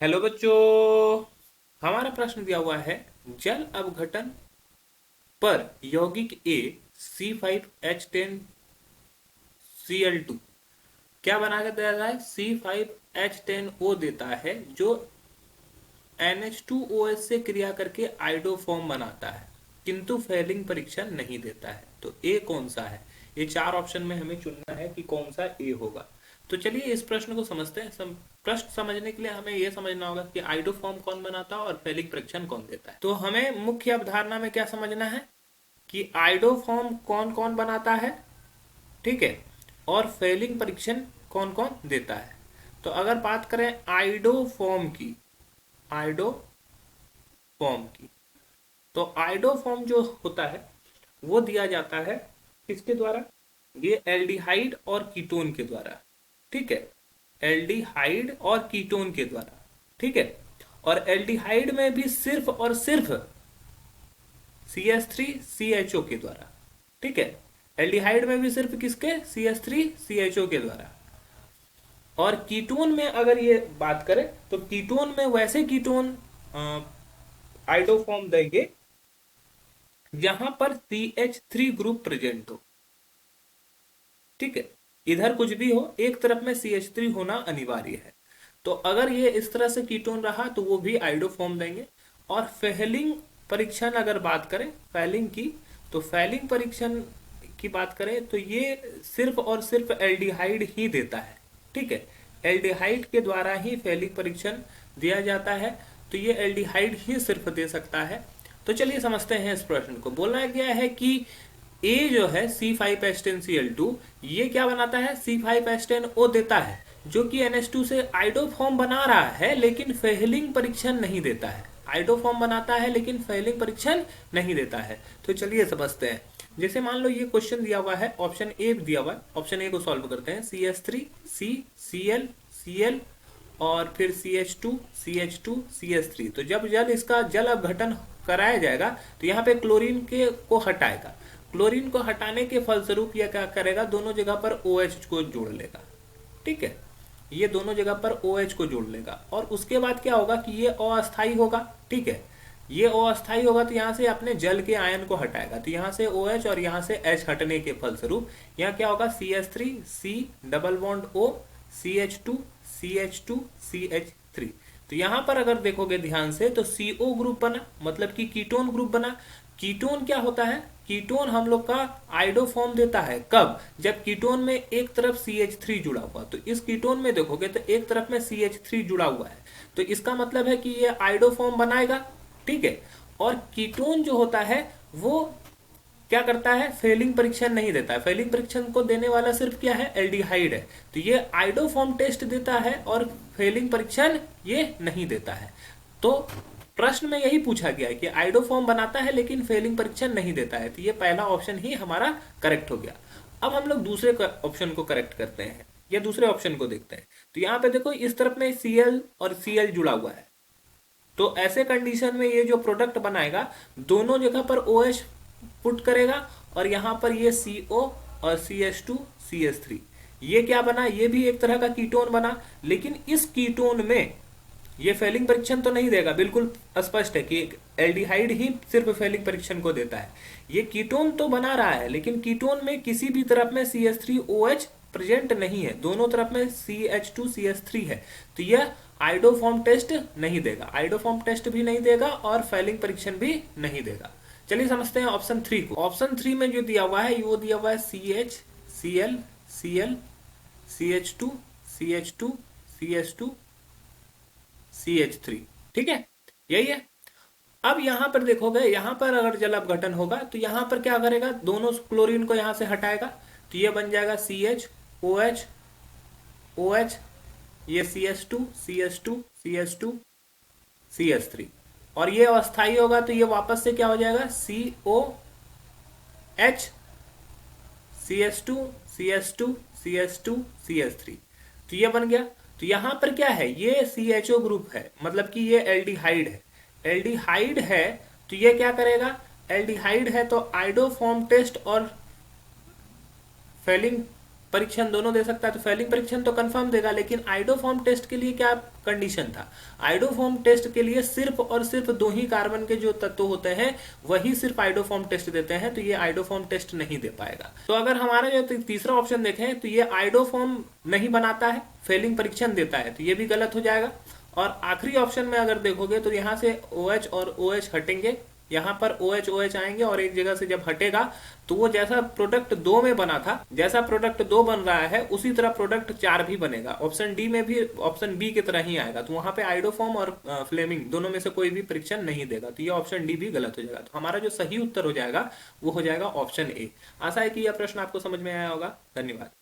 Hello बच्चों। हमारा प्रश्न दिया हुआ है जल अपघटन पर यौगिक ए C5H10Cl2 क्या बना के दिया है। C5H10O देता है जो NH2OH से क्रिया करके आइडोफॉर्म बनाता है किंतु फैलिंग परीक्षण नहीं देता है। तो ए कौन सा है। ये चार ऑप्शन में हमें चुनना है कि कौन सा ए होगा। तो चलिए इस प्रश्न को समझते हैं। प्रश्न समझने के लिए हमें यह समझना होगा कि आइडोफॉर्म कौन बनाता है और फैलिंग परीक्षण कौन देता है। तो हमें मुख्य अवधारणा में क्या समझना है कि आइडोफॉर्म कौन कौन बनाता है, ठीक है, और फैलिंग परीक्षण कौन कौन देता है। तो अगर बात करें आइडोफॉर्म की, तो आइडोफॉर्म जो होता है वो दिया जाता है किसके द्वारा। ये एल्डिहाइड और कीटोन के द्वारा, ठीक है, एल्डिहाइड और कीटोन के द्वारा, ठीक है। और एल्डिहाइड में भी सिर्फ और सिर्फ CH3CHO के द्वारा, ठीक है। एल्डिहाइड में भी सिर्फ किसके, CH3CHO के द्वारा। और कीटोन में अगर ये बात करें तो कीटोन में वैसे कीटोन आइडोफॉर्म देंगे जहां पर CH3 ग्रुप प्रेजेंट हो, ठीक है। इधर कुछ भी हो, एक तरफ में CH3 होना अनिवार्य है। तो अगर ये इस तरह से कीटोन रहा तो वो भी आइडोफॉर्म देंगे। और फेलिंग परीक्षण अगर बात करें फेलिंग की, तो फेलिंग परीक्षण की बात करें तो ये सिर्फ और सिर्फ एल्डिहाइड ही देता है, ठीक है। एल्डिहाइड के द्वारा ही फेलिंग परीक्षण दिया जाता है। तो ये एल्डिहाइड ही सिर्फ दे सकता है। तो चलिए समझते हैं इस प्रश्न को। बोला गया है कि ए जो है C5H10Cl2 ये क्या बनाता है, C5H10O देता है जो कि NH2 से आइडोफॉर्म बना रहा है लेकिन फेलिंग परीक्षण नहीं देता है। आइडोफॉर्म बनाता है लेकिन फेलिंग परीक्षण नहीं देता है। तो चलिए समझते हैं। जैसे मान लो ये क्वेश्चन दिया हुआ है, ऑप्शन ए दिया हुआ है, ऑप्शन ए को सॉल्व करते हैं। CH3 CCl और फिर CH2 CH2 CH3। तो जब जल इसका जल अपघटन कराया जाएगा तो यहाँ पे क्लोरीन के को हटाएगा। क्लोरीन को हटाने के फलस्वरूप यह क्या करेगा, दोनों जगह पर OH को जोड़ लेगा, ठीक है। ये दोनों जगह पर OH को जोड़ लेगा और उसके बाद क्या होगा कि ये अस्थाई होगा, ठीक है। ये अस्थाई होगा तो यहाँ से अपने जल के आयन को हटाएगा। तो यहाँ से OH और यहाँ से H हटने के फलस्वरूप यहाँ क्या होगा, CH3C double bond O CH2CH2CH3। तो यहाँ पर अगर देखोगे ध्यान से तो CO ग्रुप बना, मतलब कि कीटोन ग्रुप बना। कीटोन क्या होता है, कीटोन हम लोग का आइडोफॉर्म देता है कब, जब कीटोन में एक तरफ CH3 जुड़ा हुआ। तो इस कीटोन में देखोगे तो एक तरफ में CH3 जुड़ा हुआ है, तो इसका मतलब है कि ये आइडोफॉर्म बनाएगा, ठीक है। और कीटोन जो होता है वो क्या करता है, फेलिंग परीक्षण नहीं देता है। फेलिंग परीक्षण को देने वाला सिर्फ क्या है, एल्डिहाइड है। तो ये आइडोफॉर्म टेस्ट देता है और फेलिंग परीक्षण ये नहीं देता है। तो प्रश्न में यही पूछा गया है कि आइडोफॉर्म बनाता है लेकिन फेलिंग परीक्षण नहीं देता है। तो ये पहला ऑप्शन ही हमारा करेक्ट हो गया। अब हम लोग दूसरे ऑप्शन को करेक्ट करते हैं या दूसरे ऑप्शन को देखते हैं। तो यहाँ पे देखो इस तरफ में Cl और Cl जुड़ा हुआ है। तो ऐसे कंडीशन में ये जो प्रोडक्ट बनाएगा दोनों जगह पर OH पुट करेगा और यहाँ पर ये CO और CH2CH3। ये क्या बना, ये भी एक तरह का कीटोन बना। लेकिन इस कीटोन में ये फेलिंग परीक्षण तो नहीं देगा, बिल्कुल स्पष्ट है कि एल्डिहाइड ही सिर्फ फेलिंग परीक्षण को देता है। ये कीटोन तो बना रहा है लेकिन कीटोन में किसी भी तरफ में CH3OH प्रेजेंट नहीं है, दोनों तरफ में CH2CH3 है। तो यह आइडोफॉर्म टेस्ट नहीं देगा, आइडोफॉर्म टेस्ट भी नहीं देगा और फेलिंग परीक्षण भी नहीं देगा। चलिए समझते हैं ऑप्शन 3 को। ऑप्शन 3 में जो दिया हुआ है वो दिया हुआ है CH Cl CH2 CH2 CH2 CH3, ठीक है, यही है। अब यहां पर देखोगे, यहां पर अगर जल अपघटन होगा तो यहां पर क्या करेगा, दोनों क्लोरीन को यहां से हटाएगा। तो ये बन जाएगा CH OH OH, ये CH2 CH2 CH2 CH3। और ये अस्थाई होगा तो ये वापस से क्या हो जाएगा, COH CH2 CH2 CH2 CH3। तो ये बन गया। तो यहां पर क्या है, ये CHO ग्रुप है, मतलब कि ये एल्डिहाइड है। एल्डिहाइड है तो ये क्या करेगा, एल्डिहाइड है तो आइडोफॉर्म टेस्ट और फेलिंग परीक्षण दोनों दे सकता है, तो फेलिंग परीक्षण तो कंफर्म देगा। लेकिन आइडोफॉर्म टेस्ट के लिए क्या कंडीशन था? आइडोफॉर्म टेस्ट के लिए सिर्फ और सिर्फ 2 ही कार्बन के जो तत्व होते हैं वही सिर्फ आइडोफॉर्म टेस्ट देते हैं, तो ये आइडोफॉर्म टेस्ट नहीं दे पाएगा। तो अगर हमारा जो तीसरा ऑप्शन देखें तो ये आइडोफॉर्म नहीं बनाता है, फेलिंग परीक्षण देता है, तो ये भी गलत हो जाएगा। और आखिरी ऑप्शन में अगर देखोगे तो यहाँ से OH और OH हटेंगे, यहाँ पर OH OH आएंगे और एक जगह से जब हटेगा तो वो जैसा प्रोडक्ट 2 में बना था, जैसा प्रोडक्ट 2 बन रहा है उसी तरह प्रोडक्ट 4 भी बनेगा। ऑप्शन डी में भी ऑप्शन बी की तरह ही आएगा, तो वहां पे आइडोफॉर्म और फ्लेमिंग दोनों में से कोई भी परीक्षण नहीं देगा, तो ये ऑप्शन डी भी गलत हो जाएगा। तो हमारा जो सही उत्तर हो जाएगा वो हो जाएगा ऑप्शन ए। आशा है कि यह प्रश्न आपको समझ में आया होगा। धन्यवाद।